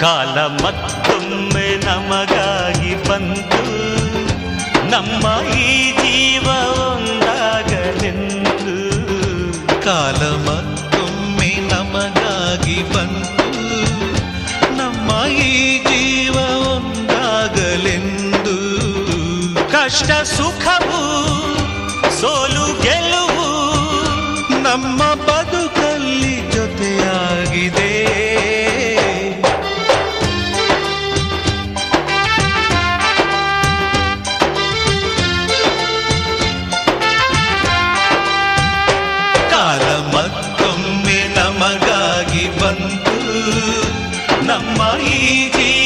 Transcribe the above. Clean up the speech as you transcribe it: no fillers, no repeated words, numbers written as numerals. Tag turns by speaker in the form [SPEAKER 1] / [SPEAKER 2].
[SPEAKER 1] ಕಾಲ ಮತ್ತೊಮ್ಮೆ ನಮಗಾಗಿ ಬಂತು, ನಮ್ಮ ಈ ಜೀವ ಒಂದಾಗಲೆಂದು.
[SPEAKER 2] ಕಾಲ ಮತ್ತೊಮ್ಮೆ ನಮಗಾಗಿ ಬಂತು, ನಮ್ಮ ಈ ಜೀವ ಒಂದಾಗಲೆಂದು.
[SPEAKER 1] ಕಷ್ಟ ಸುಖವು ಸೋಲು ಗೆಲುವು
[SPEAKER 2] ನಮ್ಮ ಬದುಕಲ್ಲಿ ಜೊತೆಯಾಗಿದೆ. ಕಾಲ ಮತ್ತೊಮ್ಮೆ ನಮಗಾಗಿ ಬಂತು, ನಮ್ಮ ಈ ಜೀವ